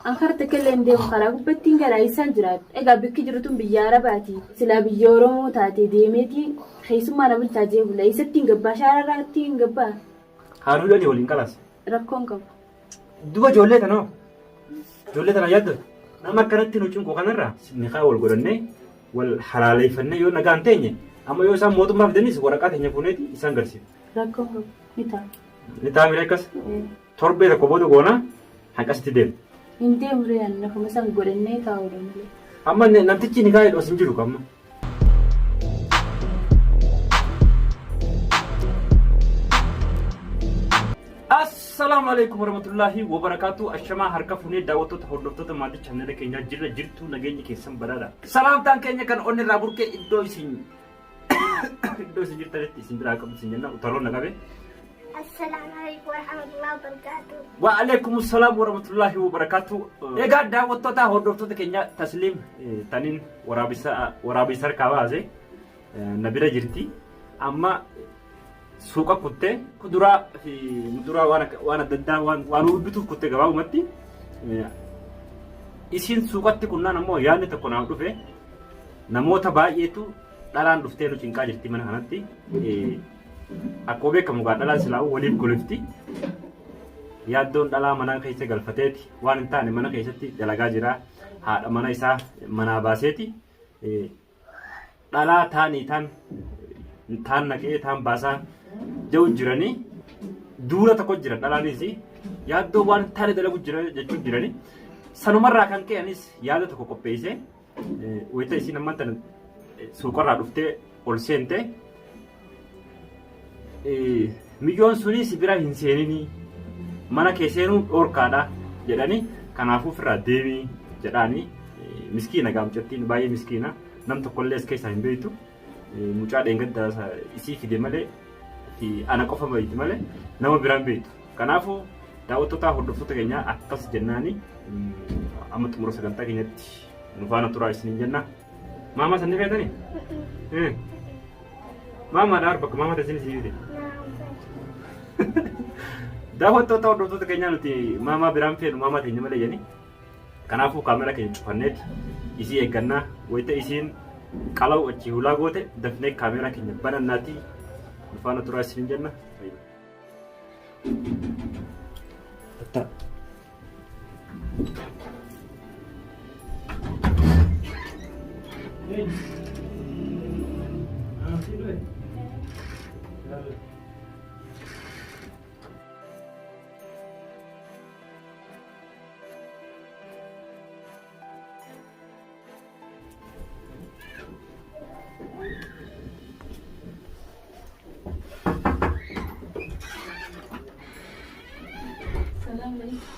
أنخرت كلن ديم خلاص بتين كلا إنسان جرات إذا بك جرتم بيارة باتي سلا بيورو تاتي ديمتي خيسو ما نبل تاجي ولا يستين جبا شارع تين جبا هارو لي ولين كلاس ركونكم دوبا جولتنا جولتنا يد nama kanatti nu cunqu kanarra niqaa wal godhanne wal halaaleeffannee yoo nagaan teenye amma yoo isaan mootummaa fidanis waraqaa teenya fuuneeti isaan garsiifna. Rakkoon ni taa'amee akkas torbee tokko booda goona hanqasitti deema. Hin deemu reeyaan nafuma isaan godhannee kaa'uudha malee. Amma namtichi niqaa hidhoo sin jiru kamma. Assalamualaikum warahmatullahi wabarakatuh. Ashama harka fuunee daawwattoota hordoftoota maatii chaanela keenyaa jirtu nageenya keessan badhaadha. Salaamtaan keenya kan onni irraa burqee iddoo isin jirtanitti isin biraa qabu isin jenna utaloon naqabe. Assalamualaikum warahmatullahi wabarakatuh. Wa alaikum assalam warahmatullahi wabarakatuh. Egaa daawwattoota hordoftoota keenya tasliim taniin waraabisa harkaa baase na bira jirti. Amma suuqa kuttee kuduraa fi muduraa waan adda addaa waan bituuf kuttee gabaabumatti isin suuqatti kunnaan ammoo yaadni tokko naaf dhufe namoota baay'eetu dhalaan dhuftee nu cinqaa jirti mana kanatti akkuma beekamu gaa dhalaan silaa'u waliif golofti yaaddoon dhalaa manaa keessa galfateeti waan hin taane mana keessatti dalagaa jira haadha mana isaa manaa baaseeti dhalaa taan naqee taan baasaa jauh jirani dura takut jiran dalani sih yaaddo waan taane dalagu jira jechuun jirani sanumarraa kan ka'anis yaada tokko qopheesse wayita isin amma tan suuqarraa dhuftee ol seente milyoon sunis bira hin seenini mana kee seenuun dhorkaadha jedhani kanaafuu ofirraa deemii jedhaani miskiina gaamchattiin baay'ee miskiina nam tokkollee as keessaa hin beektu mucaa dheengadda isii fide malee ana qofa baay'ee malee nama biraan beektu. Kanaafuu daawwattoota hordoftoota keenyaa akkas jennaani amma xumura sagantaa keenyatti nu faana turaa isiniin jenna. Maamaa sanni feetanii? Maamaa daar bakka maamaa taasisan isii fide. Daawwattoota hordoftoota keenyaa nuti maamaa biraan feenu maamaa teenya malee jenni. Kanaafuu kaamera keenya cufanneeti isii eeggannaa wayita isiin qala'u achi hulaa goote dafnee kaamera keenya banannaatii Fana turas sin jenna. Tata.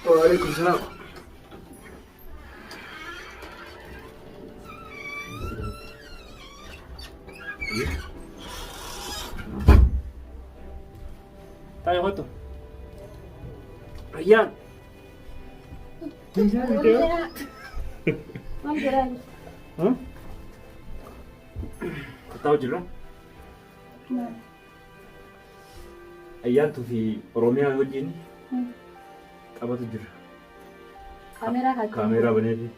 Waalaikumsalam. Tayo ko to. Ayan. Huh? Tahu juga? Ayan tuh di Oromia begini. Apa tuh jur? Kamera bener sih.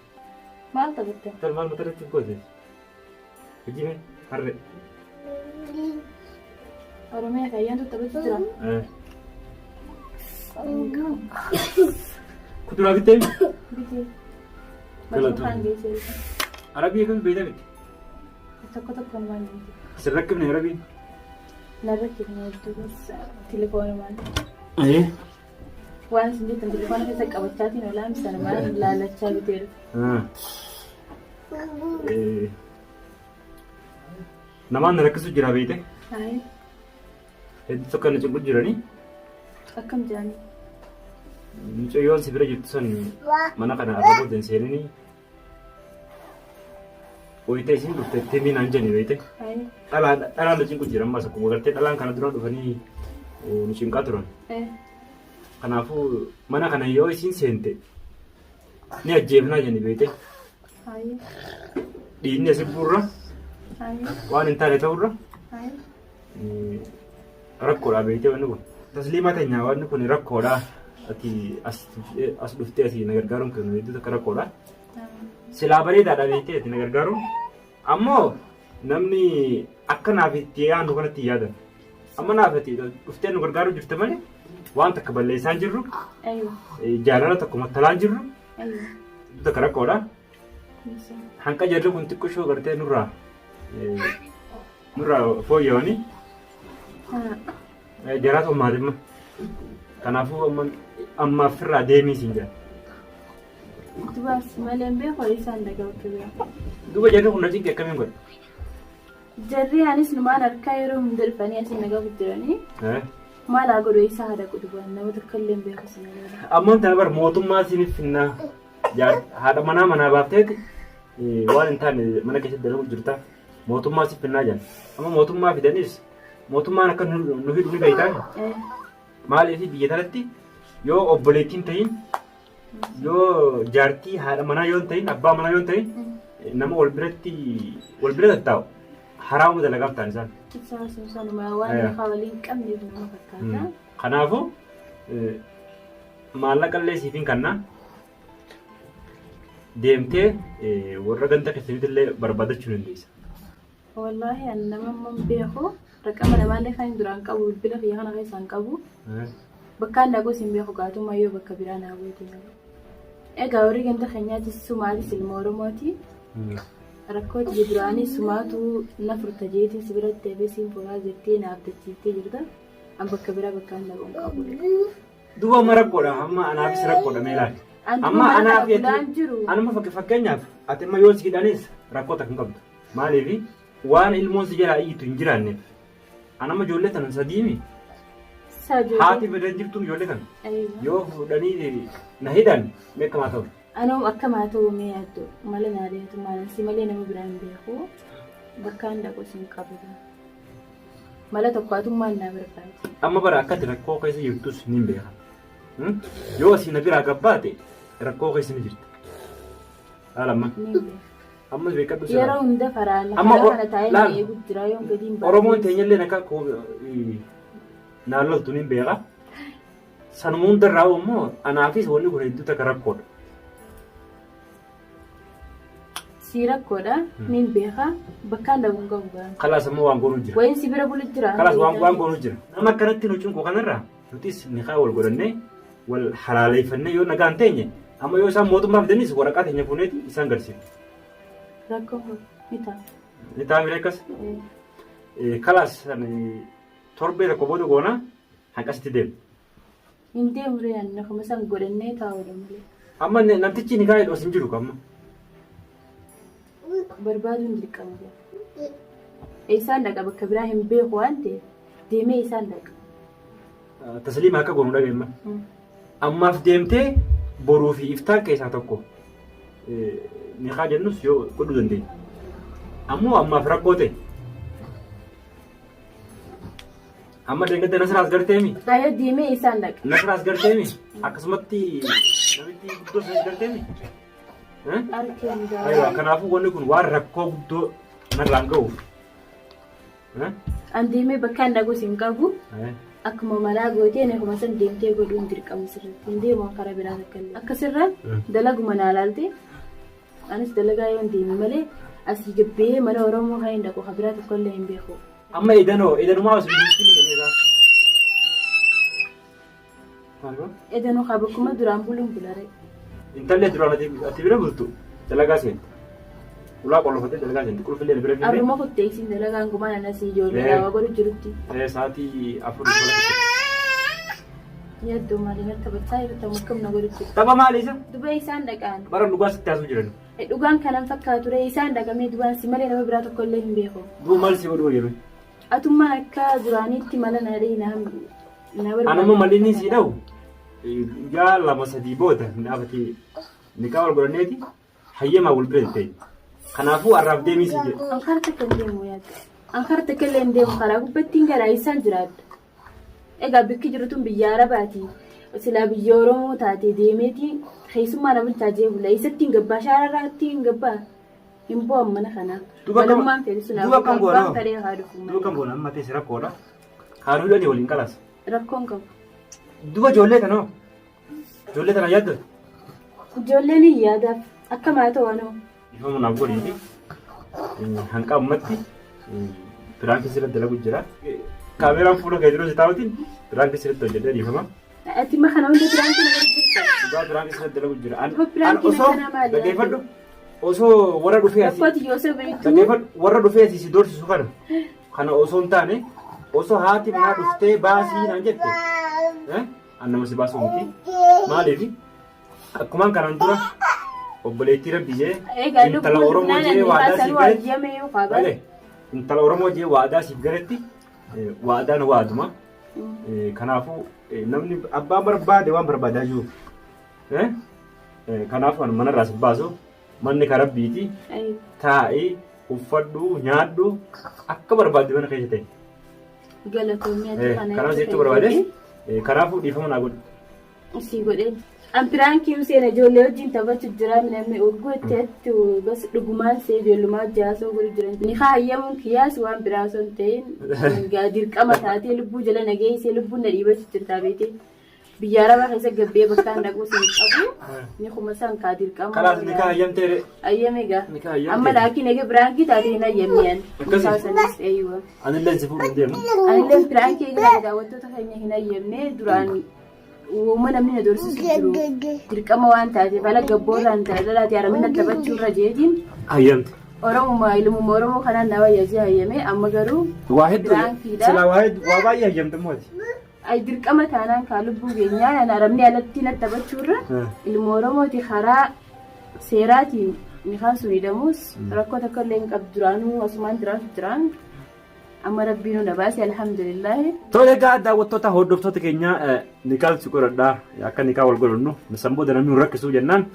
Mantap betul. Termal betul cukup sih. Begini, harre. Orangnya kayak tuh terus jalan. Kutu lagi tem? Betul. Kalau tuh. Arabi kan beda nih. Takut kawan. Serak nih Arabi. Narakit nih itu telepon mana? Aye. Waan sendiri telepon kita kawacati nolam sana lala cabitir. Nama narakisu jira bete? Hai. Itu kan cukup jira ni? Akam jani. Muncul yon sebelah jutusan mana kana apa dan sini ni? Oh itu sih tu temi nanja ni bete? Hai. Alah ada cukup jira masa kubuat alang kana dulu ni musim katuran. Kanaafuu mana kana yoo isin seente ni ajjeefnaa jenni beekte. Dhiinni asi burra waan hin taane ta'urra rakkoodha beekte wanni kun. Tasliima teenya wanni kun rakkoodha ati as dhuftee ati na gargaaruun kan hedduutu akka rakkoodha. Silaa bareedaadha beektee ati na gargaaruun ammoo namni akka naaf itti yaadu kanatti yaadan. Amma naaf ati dhuftee nu gargaaruu jirte malee waan takka balleessaa hin jirru. Jaalala tokko mattalaa hin jirru. Hedduutu akka rakkoodha. Hanqa jarri kun xiqqoo gartee nurraa fooyya'anii jaraatu maatimma. Kanaafuu ammaaf irraa deemii siin jedha. Dubaas malee beeku isaan dhagaa kibira. Duba jarri kun najiin akkamiin godha? Jarri anis numaan harkaa yeroo hunda dhufanii asiin nagaa guddiranii maal haa godhu isaa haadha qudubaan nama tokko illee beeku sana jala. Ammaan tana bar mootummaa isiniif finnaa haadha manaa baafteeti waan hin taane mana keessatti dalagu jirta mootummaa isiniif finnaa jedhan. Amma mootummaa fidanis mootummaan akka nu hidhu ni beektaa? Maaliif biyya kanatti yoo obboleettiin ta'in yoo jaartii haadha manaa yoo ta'in abbaa manaa yoo ta'in nama wal bira taa'u haraamuu dalagaaf ta'an isaan. Sanuma waan waliin qabneef nama fakkaata. Kanaafuu maallaqa illee siifin kannaa deemtee warra ganda keessanitti illee barbaadachuu dandeessa. Wallaahi ani nama beeku. Raqama namaallee kan duraan qabu bilbila fiyyaa kana keessaan qabu bakkaan dhaquu siin beeku gaatuma yoo bakka biraa naa buute. Egaa horii ganda keenyaatis sumaatis ilma Oromooti. Rakkooti duraanii sumaatu na furta jeetiin si biratti deebee siin fuuraa jirtee na abdachiiftee jirta. An bakka biraa bakkaan dhaquun qabu. Duuba amma rakkoodha amma anaafis rakkoodha meelaati. Amma anaaf anuma fakkeenyaaf ati amma yoo si hidhanis rakkoota kan qabdu. Maaliif waan ilmoon si jalaa iyyitu hin jiraanneef. Anama ijoollee tanan sadiimi. Haati fedhan jirtuun ijoollee kana. Yoo fuudhanii na hidhan beekamaa ta'u. Anoo akkamaa ta'u mee yaaddu mala naadiyatu maalan si malee nama biraan beeku bakkaan dhaqu siin qabu. Mala tokkaatummaan naa barbaade. Amma bara akkati rakkoo keessa jirtus ni beeka. Yoo asii na biraa gabbaate rakkoo keessa ni jirti. Haala amma. Amma beekadhu sana. Yeroo hunda faraan kana taa'ee eegu jira yoo gadiin baay'ee. Oromoon teenyallee nakka naalloltu ni beeka. Sanuma hundarraa immoo anaafis wanni kun hedduutu akka rakkoodha. Si rakkoodha ni beeka bakkaan dhabuun qabu ga'a. Kalaas immoo waan goonuu jira. Wayin si bira bulu jira. Kalaas waan goonuu jira. Nama akkanatti nu cunquu kanarraa nutis niqaa wal godhannee wal halaaleeffannee yoo nagaan teenye amma yoo isaan mootummaa fidanis waraqaa teenya fuuneeti isaan garsiifne. Rakkoo ni taa'amee akkas. Kalaas torbee tokko booda goona hanqasitti deemu. Hin deemu reeyaan nakuma isaan godhannee taa'uudha malee. Amma namtichi ni kaa'ee dhoos hin jiru kamma. Barbaaduun dirqama. Isaan dhaqa bakka biraa hin beeku waan ta'eef deemee isaan dhaqa. Tasliima akka goonu dhageemma. Ammaaf deemtee boruu fi iftaan keessaa tokko. Ni haa jennus yoo godhuu dandeenya. Ammoo ammaaf rakkoo ta'e. Amma deeggarta Nasraas garteemi. Ayyo deemee isaan dhaqa. Nasraas garteemi. Akkasumatti namichi guddoo sanis garteemi. Aywa kanaafuu wanni kun waan rakkoo guddoo narraan ga'uuf. An deemee bakkaan dhaquus hin qabu. Akkuma malaa gootee nakuma san deemtee godhuun dirqama sirriitti. Hin deemu karaa biraa akka illee. Akkasirraan dalaguma naa laalte. Anis dalagaa yoo deeme malee asii gabbee mana Oromoo kan hin dhaqu biraa tokko illee hin beeku. Amma edanumaa osoo hin jedheesaa. Edanuu haa bakkuma duraan buluun bulare. Intallee duraan ati bira bultu dalagaa seenti. Ulaa qollofatee dalagaa seenti. Qulfillee bira finnee. Arruma kutteessiin dalagaan gumaan anas ijoollee daawwa godhu jirutti. Sa'aatii 4 Yaaddu maaliin taphachaa jirtu mukkam godhutti. Tapha maali isa? Duba isaan dhaqaan. Bara dhugaa sitti haasuu jiran. Dhugaan kanan fakkaatu isaan dhaqamee dubaan si malee nama biraa tokko illee hin beeku. Duuba maal si godhuu jiru? Atummaan akka duraaniitti mala naadhee na barbaadu. Anammoo malli si dha'u yaa lama sadii booda dhaabatee niqaa wal godhanneeti hayyamaa wal bira ta'e. Kanaafuu arraaf deemii si jedhu. Ankara takka hin deemu yaadda. Ankara takka illee hin deemu karaa gubbattiin garaa isaan jiraadha. Egaa bikki jirtuun biyya Arabaati. Silaa biyya Oromoo taate deemeeti keessummaa nama taajee bula. Isatti hin gabbaa shaararraatti hin gabbaa. Hin bu'an mana kanaa. Walummaan fedhi sun abbaan taree haa dhufu. Duuba kan boona amma teessi rakkoodha. Haadholanii waliin qalaas. Rakkoon qabu. Duuba ijoollee kanoo Ijoollee tana yaadda? Ijoolleen hin yaadaaf akka maatii waanoo. Ifamu naaf godhiiti. Hanqa ummatti biraan keessatti dalagu jira. Kaameraan fuula kee jiru si taa'utiin biraan keessatti hojjetee dhiifama. Ati ma kana hunda biraan kana hojjetta. Dhugaa biraan keessatti dalagu jira. Biraan kana maali? Dhaggeeffadhu. Osoo warra dhufee asii. Bakkooti Yoosef beektu. Dhaggeeffadhu warra dhufee asii si doorsisu kana. Kana osoo hin taane osoo haati manaa dhuftee baasii naan jette. Annama si baasuu miti. Maaliif? Akkumaan kanaan dura obboleettii Rabbiyee intala Oromoo jee waadaa siif galetti. Intala Oromoo jee waadaa siif galetti waadaan waaduma. Kanaafuu namni abbaan barbaade waan barbaadaa jiru. Kanaafuu manarraa si baasu manni kan Rabbiiti. Taa'ee uffadhu nyaadhu akka barbaadde mana keessa ta'e. Galatoomii Kanaaf jechuu barbaade kanaafuu dhiifama naa godhu. Si godhee. Ampiraan kiyuu seena ijoollee wajjin taphachuu jira namni urguu itti bas dhugumaan see ijoollumaa jaasoo godhu jiran. Ni haayyamuun kiyyaas waan biraa osoo hin ta'in dirqama taatee lubbuu jala nageessee lubbuun na dhiibachuu jirtaa beekee. Biyya Arabaa keessa gabbee bakkaan dhaquu siin qabu ni kuma san kaa dirqama. Kanaaf ni kaa hayyamtee dha. Hayyame gaa. Amma laakiin egaa biraankii taatee hin hayyamneen. Akkasumas eeyyuu. Anillee si fuudhu deemu. Anillee biraankii egaa daawwattoota keenya hin hayyamne duraan uumama namni na doorsisu jiru dirqama waan taateef haala gabboorraan tajaajilaa yaaramina taphachuurra jeetiin. Hayyamte. Oromummaa ilmuma Oromoo kanaan na wayyaasee hayyame amma garuu. Waa hedduu silaa waa baay'ee hayyamte mooti. Ay dirqama taanaan kaa lubbuu keenyaa naaramni alatti na taphachuurra ilma Oromooti karaa seeraatiin nikaan sun hidhamus rakkoo tokko illee hin qabdu duraanuu asumaan jiraatu jiraan. Amma rabbiin na baase alhamdulillah. Tole egaa daawwattoota hordoftoota keenya nikaan si godhadhaa akka nikaa wal godhannu sambooda namni nu rakkisuu jennaan.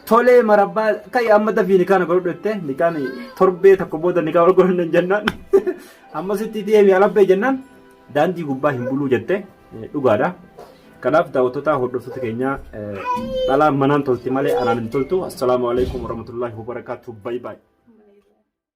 Tole marabbaa kai amma dafii nikaan godhadhu jettee nikaan torbee tokko booda nikaa wal godhannu jennaan. Amma sitti deebii alabbee jennaan daandii gubbaa hin buluu jettee dhugaadha. Kanaaf daawwattoota hordoftoota keenya dhalaa manaan tolti malee anaan hin toltu. Assalaamu alaikum warahmatullahi wabarakatuh. Bye bye.